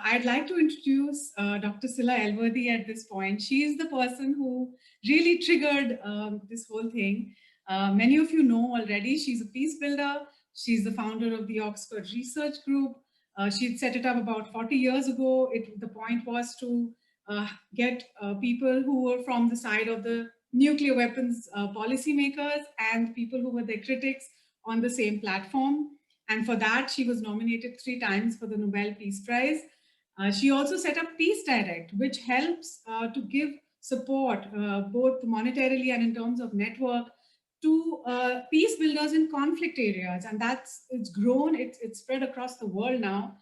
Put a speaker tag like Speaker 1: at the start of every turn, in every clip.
Speaker 1: I'd like to introduce Dr. Scilla Elworthy at this point. She is the person who really triggered this whole thing. Many of you know already, she's a peace builder. She's the founder of the Oxford Research Group. She'd set it up about 40 years ago. The point was to get people who were from the side of the nuclear weapons policymakers and people who were their critics on the same platform. And for that, she was nominated 3 times for the Nobel Peace Prize. She also set up Peace Direct, which helps to give support both monetarily and in terms of network to peace builders in conflict areas. And it's grown, it's spread across the world now.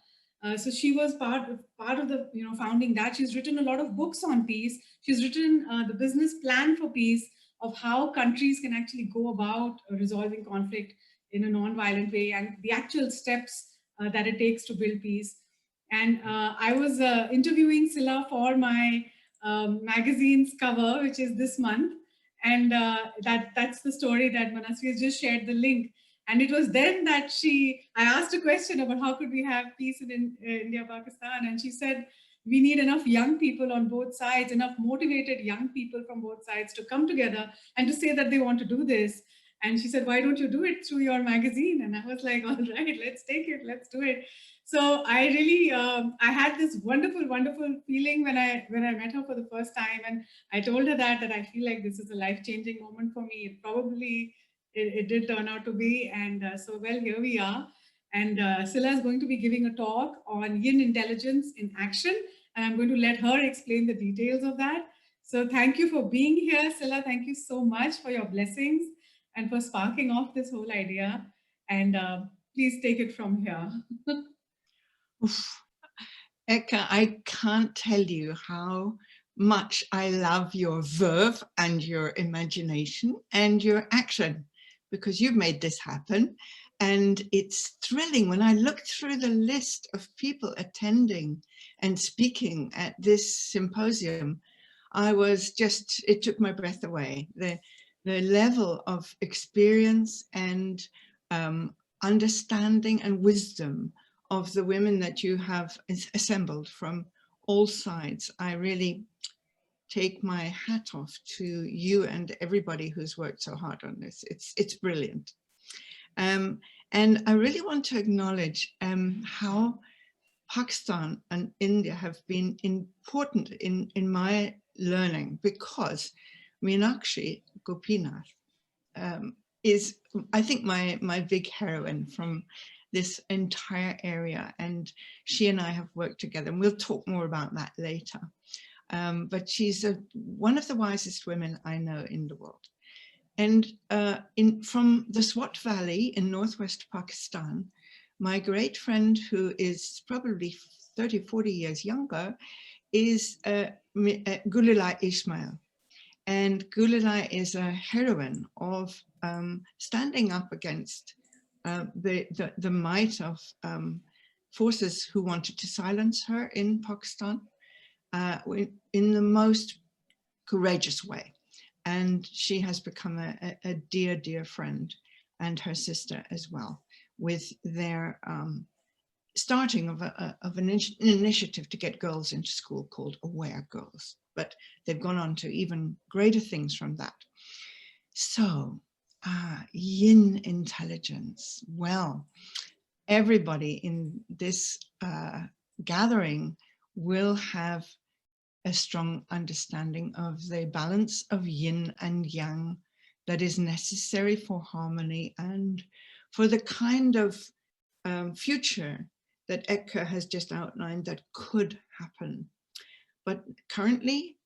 Speaker 1: So she was part of the founding that. She's written a lot of books on peace. She's written the business plan for peace of how countries can actually go about resolving conflict in a non-violent way and the actual steps that it takes to build peace. And I was interviewing Scilla for my magazine's cover, which is this month. And that's the story that Manasvi has just shared the link. And it was then that I asked a question about how could we have peace in India, Pakistan. And she said, we need enough young people on both sides, enough motivated young people from both sides to come together and to say that they want to do this. And she said, why don't you do it through your magazine? And I was like, all right, let's take it, let's do it. So I really, I had this wonderful, wonderful feeling when I met her for the first time. And I told her that I feel like this is a life-changing moment for me. It did turn out to be. And so, well, here we are. And Scilla is going to be giving a talk on Yin Intelligence in action. And I'm going to let her explain the details of that. So thank you for being here, Scilla. Thank you so much for your blessings and for sparking off this whole idea. And please take it from here.
Speaker 2: Eka, I can't tell you how much I love your verve and your imagination and your action, because you've made this happen. And it's thrilling when I look through the list of people attending and speaking at this symposium. It took my breath away. The level of experience and understanding and wisdom of the women that you have assembled from all sides. I really take my hat off to you and everybody who's worked so hard on this. It's brilliant. And I really want to acknowledge how Pakistan and India have been important in my learning, because Meenakshi Gopinath is, I think, my big heroine from this entire area, and she and I have worked together, and we'll talk more about that later. But she's one of the wisest women I know in the world. And from the Swat Valley in northwest Pakistan, my great friend, who is probably 30, 40 years younger, is Gulilai Ismail. And Gulilai is a heroine of standing up against the might of forces who wanted to silence her in Pakistan in the most courageous way. And she has become a dear, dear friend, and her sister as well, with their starting of an initiative to get girls into school called Aware Girls. But they've gone on to even greater things from that. So, Yin Intelligence. Well, everybody in this gathering will have a strong understanding of the balance of yin and yang that is necessary for harmony and for the kind of future that Eka has just outlined that could happen. But currently,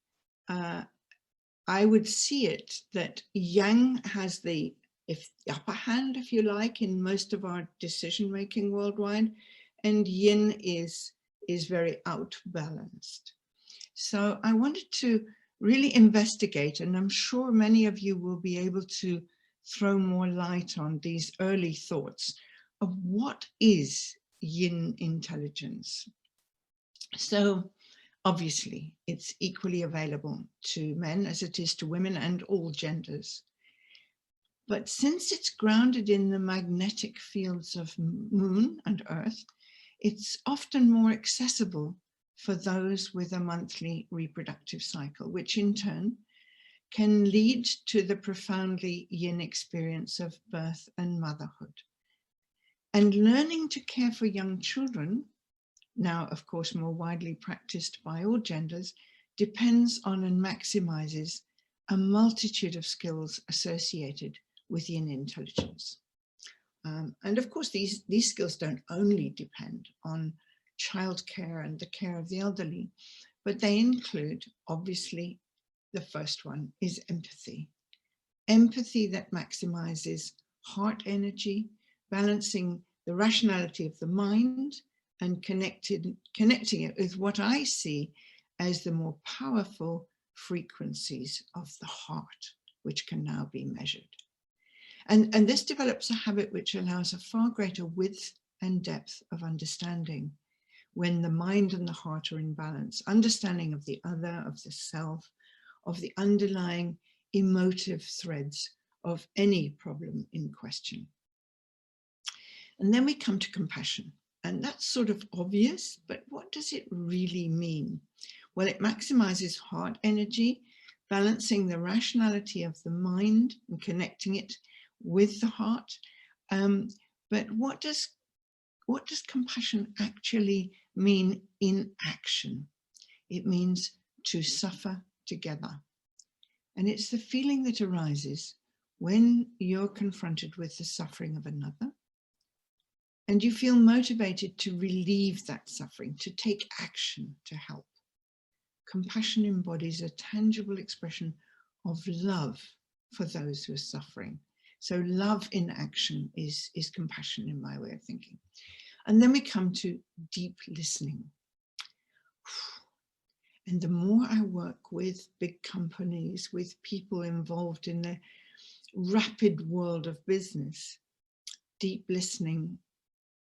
Speaker 2: I would see it that yang has the upper hand, if you like, in most of our decision-making worldwide, and yin is very outbalanced. So I wanted to really investigate, and I'm sure many of you will be able to throw more light on these early thoughts of what is Yin Intelligence. So obviously it's equally available to men as it is to women and all genders. But since it's grounded in the magnetic fields of Moon and Earth, it's often more accessible for those with a monthly reproductive cycle, which in turn can lead to the profoundly yin experience of birth and motherhood. And learning to care for young children, now of course more widely practiced by all genders, depends on and maximizes a multitude of skills associated with yin intelligence. And of course, these skills don't only depend on childcare and the care of the elderly, but they include, obviously, the first one is empathy. Empathy that maximizes heart energy, balancing the rationality of the mind and connecting it with what I see as the more powerful frequencies of the heart, which can now be measured. And this develops a habit which allows a far greater width and depth of understanding when the mind and the heart are in balance, understanding of the other, of the self, of the underlying emotive threads of any problem in question. And then we come to compassion. And that's sort of obvious, but what does it really mean? Well, it maximizes heart energy, balancing the rationality of the mind and connecting it with the heart. But what does compassion actually mean in action? It means to suffer together. And it's the feeling that arises when you're confronted with the suffering of another, and you feel motivated to relieve that suffering, to take action to help. Compassion embodies a tangible expression of love for those who are suffering. So love in action is compassion in my way of thinking. And then we come to deep listening. And the more I work with big companies, with people involved in the rapid world of business, deep listening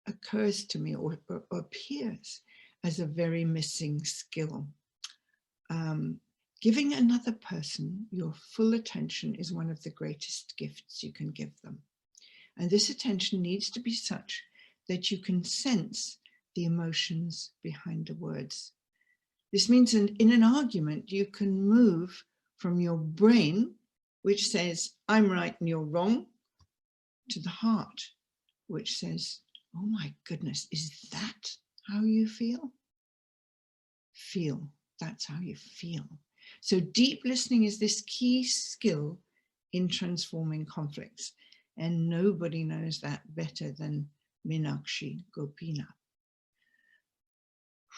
Speaker 2: occurs to me or appears as a very missing skill. Giving another person your full attention is one of the greatest gifts you can give them. And this attention needs to be such that you can sense the emotions behind the words. This means in an argument, you can move from your brain, which says, I'm right and you're wrong, to the heart, which says, oh my goodness, is that how you feel? Feel, that's how you feel. So deep listening is this key skill in transforming conflicts. And nobody knows that better than Meenakshi Gopinath.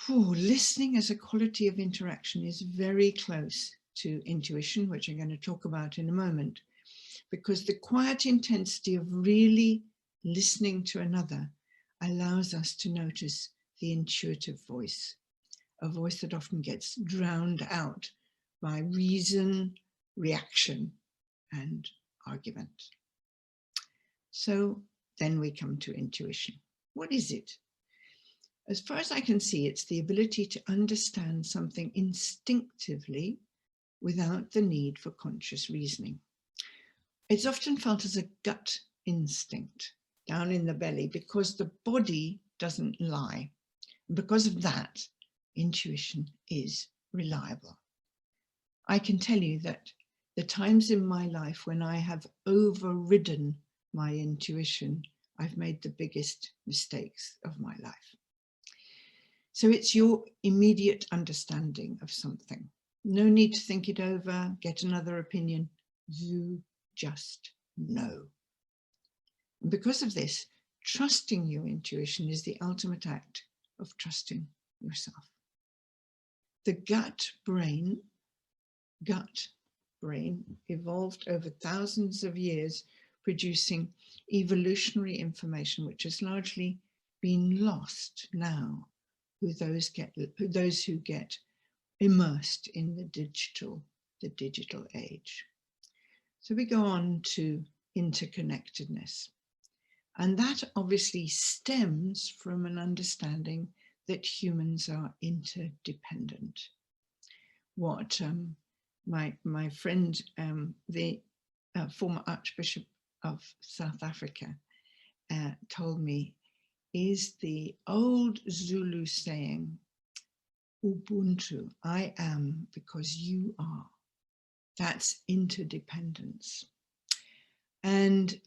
Speaker 2: Listening as a quality of interaction is very close to intuition, which I'm going to talk about in a moment, because the quiet intensity of really listening to another allows us to notice the intuitive voice, a voice that often gets drowned out by reason, reaction, and argument. So then we come to intuition. What is it? As far as I can see, it's the ability to understand something instinctively without the need for conscious reasoning. It's often felt as a gut instinct down in the belly because the body doesn't lie. Because of that, intuition is reliable. I can tell you that the times in my life when I have overridden my intuition, I've made the biggest mistakes of my life. So it's your immediate understanding of something. No need to think it over, get another opinion. You just know. And because of this, trusting your intuition is the ultimate act of trusting yourself. The gut brain evolved over thousands of years, producing evolutionary information, which has largely been lost now. Those who get immersed in the digital age. So we go on to interconnectedness. And that obviously stems from an understanding that humans are interdependent. What my friend, the former Archbishop of South Africa, told me is the old Zulu saying, Ubuntu, I am because you are. That's interdependence. And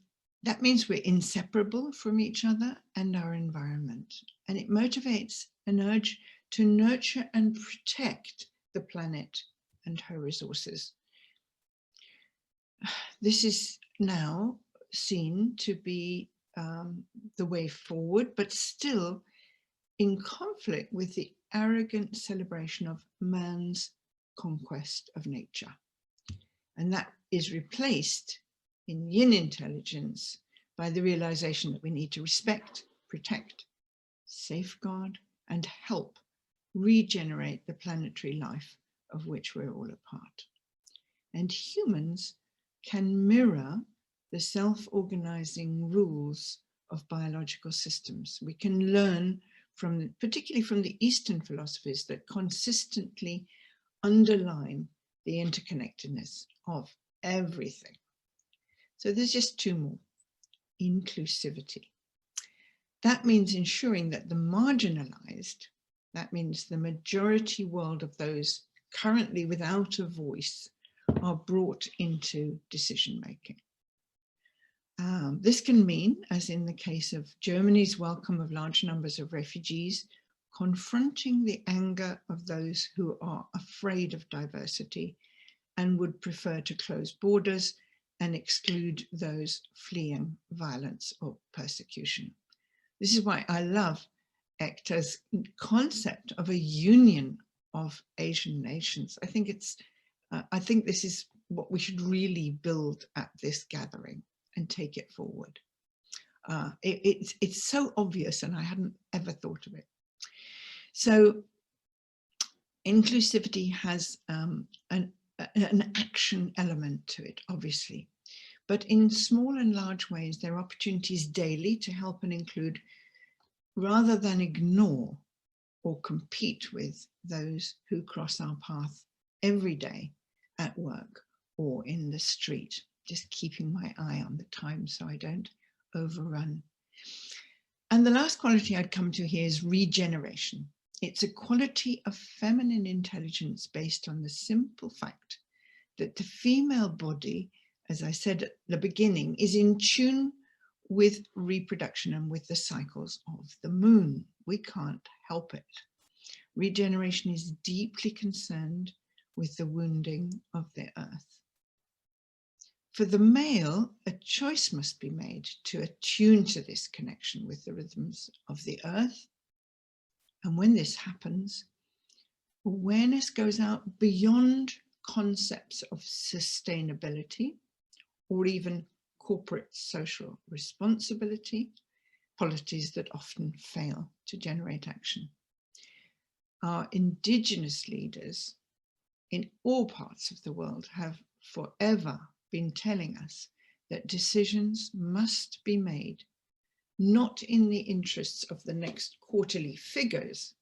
Speaker 2: that means we're inseparable from each other and our environment. And it motivates an urge to nurture and protect the planet and her resources. This is now seen to be the way forward, but still in conflict with the arrogant celebration of man's conquest of nature. And that is replaced in Yin Intelligence by the realization that we need to respect, protect, safeguard, and help regenerate the planetary life of which we're all a part. And humans can mirror the self-organizing rules of biological systems. We can learn from, particularly from the Eastern philosophies that consistently underline the interconnectedness of everything. So there's just two more. Inclusivity. That means ensuring that the marginalized, that means the majority world of those currently without a voice, are brought into decision-making. This can mean, as in the case of Germany's welcome of large numbers of refugees, confronting the anger of those who are afraid of diversity and would prefer to close borders and exclude those fleeing violence or persecution. This is why I love Ekta's concept of a union of Asian nations. I think this is what we should really build at this gathering and take it forward. It's so obvious, and I hadn't ever thought of it. So inclusivity has an action element to it, obviously, but in small and large ways, there are opportunities daily to help and include rather than ignore or compete with those who cross our path every day at work or in the street, just keeping my eye on the time so I don't overrun. And the last quality I'd come to here is regeneration. It's a quality of feminine intelligence based on the simple fact that the female body, as I said at the beginning, is in tune with reproduction and with the cycles of the moon. We can't help it. Regeneration is deeply concerned with the wounding of the earth. For the male, a choice must be made to attune to this connection with the rhythms of the earth. And when this happens, awareness goes out beyond concepts of sustainability or even corporate social responsibility, policies that often fail to generate action. Our indigenous leaders in all parts of the world have forever been telling us that decisions must be made not in the interests of the next quarterly figures,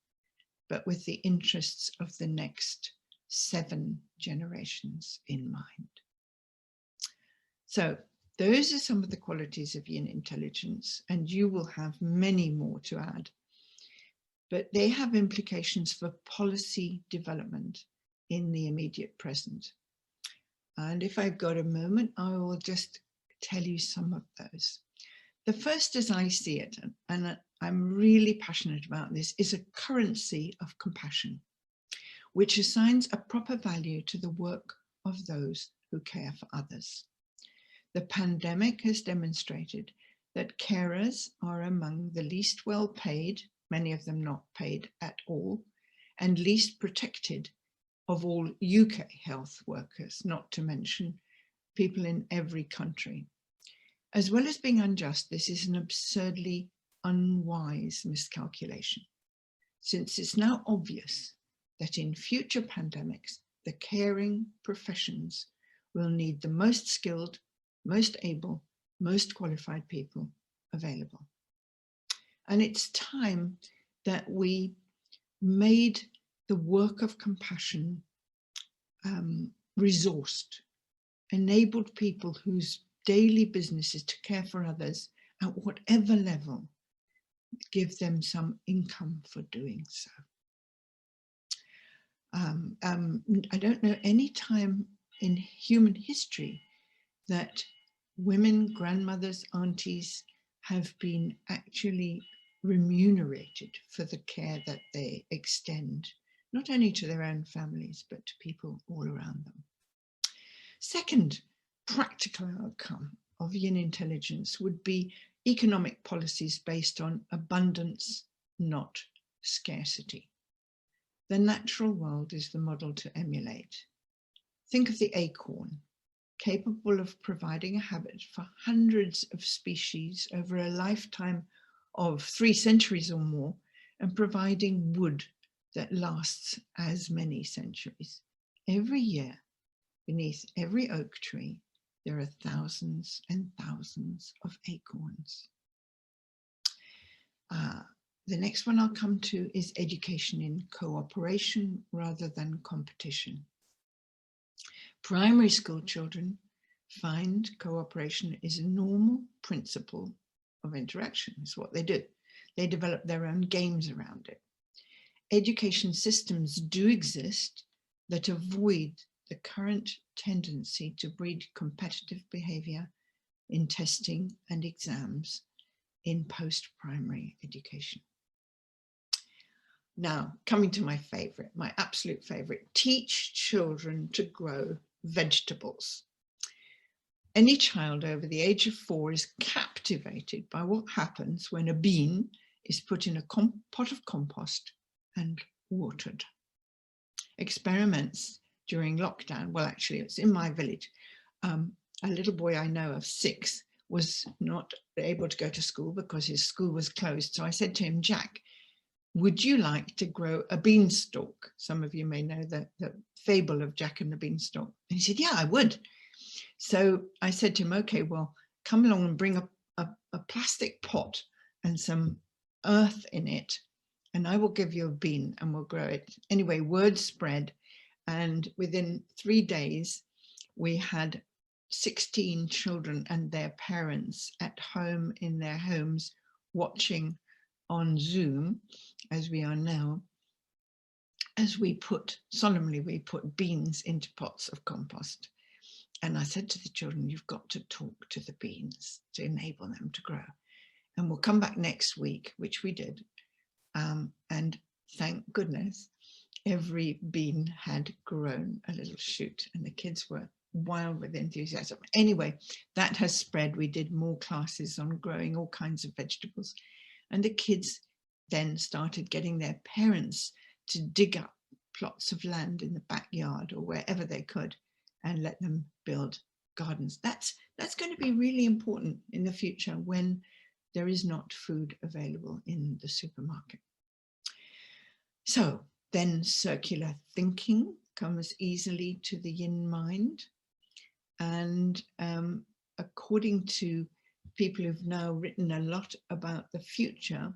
Speaker 2: but with the interests of the next 7 generations in mind. So those are some of the qualities of Yin Intelligence, and you will have many more to add. But they have implications for policy development in the immediate present. And if I've got a moment, I will just tell you some of those. The first, as I see it, and I'm really passionate about this, is a currency of compassion, which assigns a proper value to the work of those who care for others. The pandemic has demonstrated that carers are among the least well paid, many of them not paid at all, and least protected of all UK health workers, not to mention people in every country. As well as being unjust, this is an absurdly unwise miscalculation, since it's now obvious that in future pandemics, the caring professions will need the most skilled, most able, most qualified people available. And it's time that we made the work of compassion resourced, enabled people whose daily business is to care for others at whatever level, give them some income for doing so. I don't know any time in human history that women, grandmothers, aunties have been actually remunerated for the care that they extend, not only to their own families, but to people all around them. Second practical outcome of Yin Intelligence would be economic policies based on abundance, not scarcity. The natural world is the model to emulate. Think of the acorn, capable of providing a habit for hundreds of species over a lifetime of 3 centuries or more, and providing wood that lasts as many centuries. Every year, beneath every oak tree, there are thousands and thousands of acorns. The next one I'll come to is education in cooperation rather than competition. Primary school children find cooperation is a normal principle of interaction. It's what they do. They develop their own games around it. Education systems do exist that avoid the current tendency to breed competitive behavior in testing and exams in post-primary education. Now, coming to my favorite, my absolute favorite, teach children to grow vegetables. Any child over the age of 4 is captivated by what happens when a bean is put in a pot of compost and watered. Experiments during lockdown, well, actually, it's in my village. A little boy I know of 6 was not able to go to school because his school was closed. So I said to him, Jack, would you like to grow a beanstalk? Some of you may know the fable of Jack and the beanstalk. And he said, yeah, I would. So I said to him, okay, well, come along and bring a plastic pot and some earth in it, and I will give you a bean and we'll grow it. Anyway, word spread, and within 3 days, we had 16 children and their parents at home in their homes watching on Zoom, as we are now, as we solemnly put beans into pots of compost. And I said to the children, you've got to talk to the beans to enable them to grow. And we'll come back next week, which we did. And thank goodness, every bean had grown a little shoot and the kids were wild with enthusiasm. Anyway, that has spread. We did more classes on growing all kinds of vegetables. And the kids then started getting their parents to dig up plots of land in the backyard or wherever they could and let them build gardens. That's going to be really important in the future when there is not food available in the supermarket. So then circular thinking comes easily to the Yin mind. And according to people who've now written a lot about the future,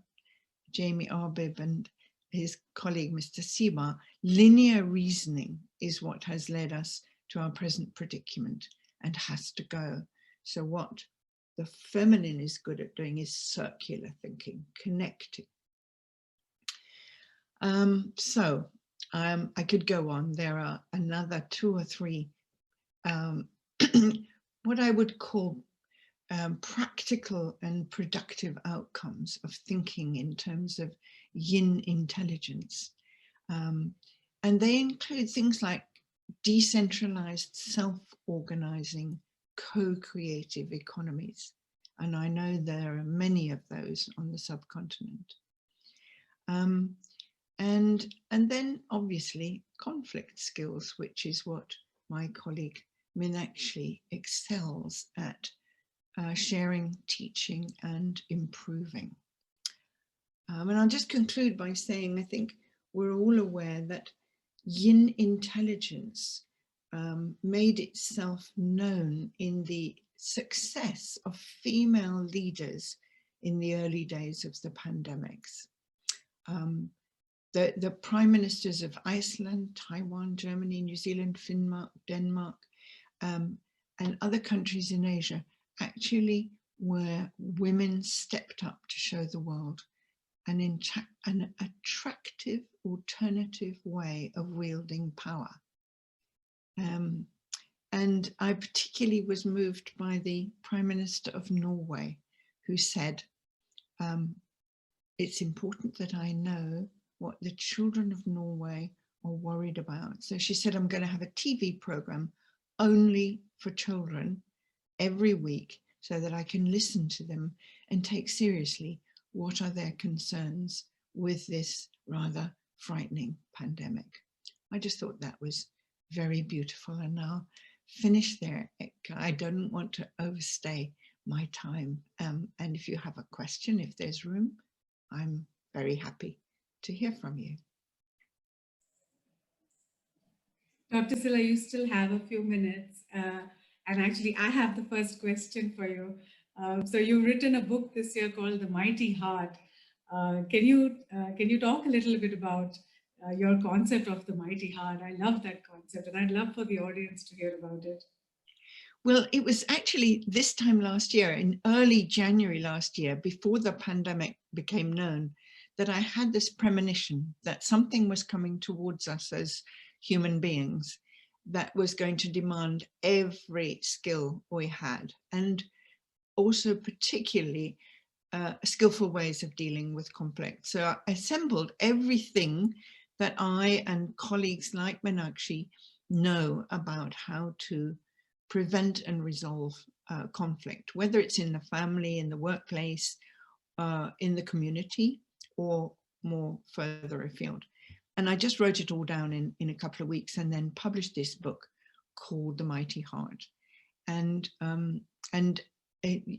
Speaker 2: Jamie Arbib and his colleague, Mr. Siwa, linear reasoning is what has led us to our present predicament and has to go. So what the feminine is good at doing is circular thinking, connecting. I could go on. There are another 2 or 3 what I would call practical and productive outcomes of thinking in terms of Yin intelligence. And they include things like decentralized, self-organizing, co-creative economies. And I know there are many of those on the subcontinent. And then obviously conflict skills, which is what my colleague Meenakshi excels at, sharing, teaching and improving. And I'll just conclude by saying, I think we're all aware that Yin intelligence made itself known in the success of female leaders in the early days of the pandemics. The prime ministers of Iceland, Taiwan, Germany, New Zealand, Denmark, and other countries in Asia actually where women stepped up to show the world an attractive alternative way of wielding power. And I particularly was moved by the Prime Minister of Norway, who said, it's important that I know what the children of Norway are worried about. So she said, I'm going to have a TV program only for children every week so that I can listen to them and take seriously what are their concerns with this rather frightening pandemic. I just thought that was very beautiful, and I'll finish there. I don't want to overstay my time. And if you have a question, if there's room, I'm very happy to hear from you.
Speaker 1: Dr. Scilla, you still have a few minutes. And actually, I have the first question for you. So you've written a book this year called The Mighty Heart. Can you talk a little bit about your concept of the mighty heart? I love that concept, and I'd love for the audience to hear about it.
Speaker 2: Well, it was actually this time last year, in early January last year, before the pandemic became known, that I had this premonition that something was coming towards us as human beings that was going to demand every skill we had, and also particularly skillful ways of dealing with conflict. So I assembled everything that I and colleagues like Meenakshi know about how to prevent and resolve conflict, whether it's in the family, in the workplace, in the community, or more further afield. And I just wrote it all down in a couple of weeks and then published this book called The Mighty Heart. And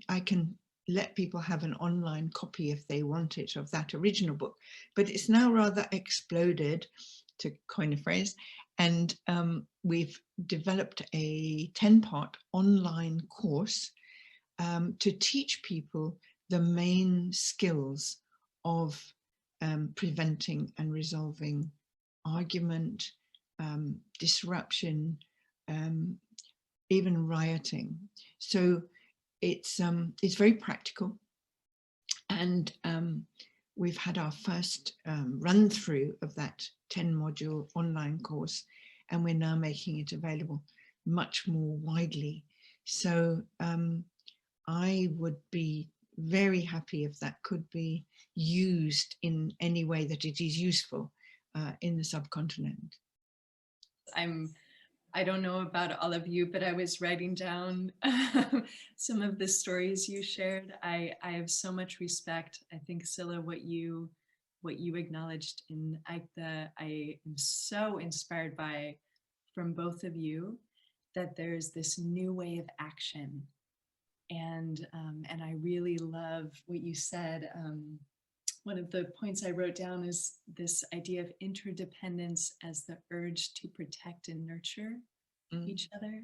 Speaker 2: I can let people have an online copy if they want it of that original book, but it's now rather exploded, to coin a phrase, and we've developed a 10-part online course to teach people the main skills of preventing and resolving argument, disruption, even rioting. So it's very practical, and we've had our first run through of that 10-module online course, and we're now making it available much more widely. So I would be very happy if that could be used in any way that it is useful in the subcontinent.
Speaker 3: I don't know about all of you, but I was writing down some of the stories you shared. I have so much respect. I think, Scilla, what you acknowledged in Aikta, I am so inspired by from both of you, that there's this new way of action. And I really love what you said. One of the points I wrote down is this idea of interdependence as the urge to protect and nurture each other,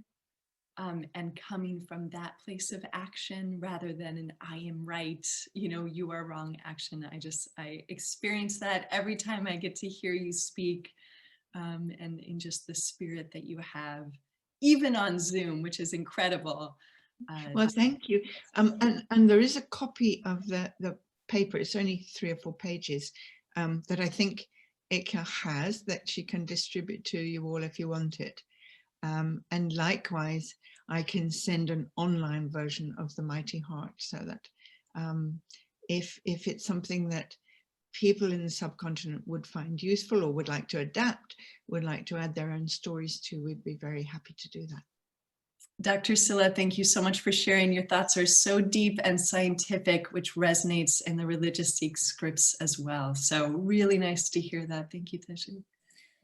Speaker 3: and coming from that place of action rather than an I am right, you are wrong action. I experience that every time I get to hear you speak, and in just the spirit that you have, even on Zoom, which is incredible.
Speaker 2: Well, thank you. And there is a copy of the paper. It's only 3 or 4 pages that I think Ika has, that she can distribute to you all if you want it. And likewise, I can send an online version of The Mighty Heart, so that if it's something that people in the subcontinent would find useful or would like to adapt, would like to add their own stories to, we'd be very happy to do that.
Speaker 3: Dr. Scilla, thank you so much for sharing. Your thoughts are so deep and scientific, which resonates in the religious Sikh scripts as well. So really nice to hear that. Thank you, Teshu.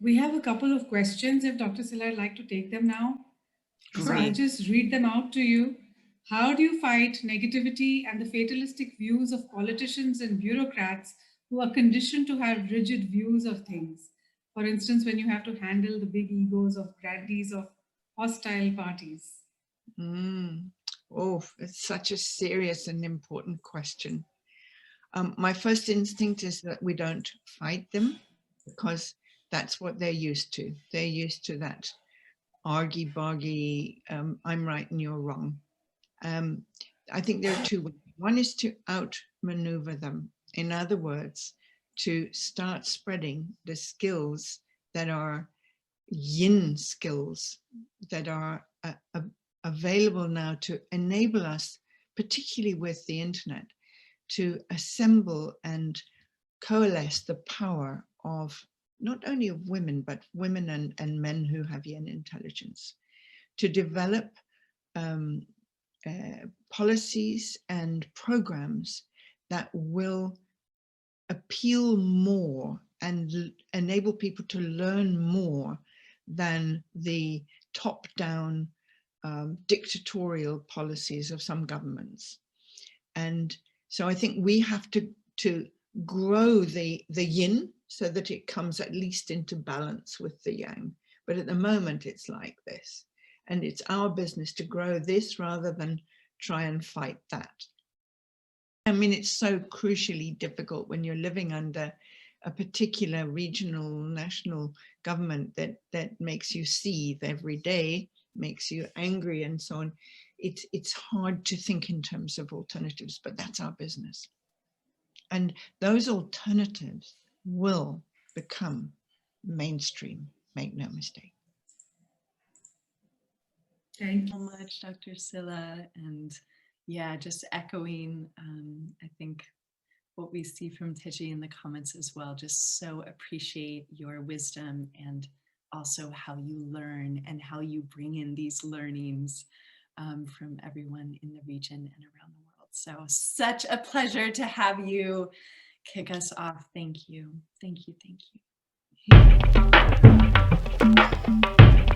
Speaker 1: We have a couple of questions, if Dr. Scilla would like to take them now.
Speaker 2: Great.
Speaker 1: So I'll just read them out to you. How do you fight negativity and the fatalistic views of politicians and bureaucrats who are conditioned to have rigid views of things? For instance, when you have to handle the big egos of grandees of hostile parties.
Speaker 2: Oh, it's such a serious and important question. My first instinct is that we don't fight them, because that's what they're used to. They're used to that argy-bargy, I'm right and you're wrong. I think there are 2 ways. One is to outmaneuver them In other words, to start spreading the skills that are yin skills that are available now to enable us, particularly with the internet, to assemble and coalesce the power of not only of women, but women and men who have yin intelligence, to develop policies and programs that will appeal more and enable people to learn more than the top-down dictatorial policies of some governments. And so I think we have to grow the yin so that it comes at least into balance with the yang. But at the moment it's like this. And it's our business to grow this rather than try and fight that. I mean, it's so crucially difficult when you're living under a particular regional, national government that makes you seethe every day, makes you angry and so on. It's hard to think in terms of alternatives, but that's our business. And those alternatives will become mainstream, make no mistake.
Speaker 1: Thank
Speaker 3: you so much, Dr. Scilla. And yeah, just echoing, I think what we see from Tiji in the comments as well, just so appreciate your wisdom and also how you learn and how you bring in these learnings from everyone in the region and around the world. So such a pleasure to have you kick us off. Thank you. Thank you. Thank you.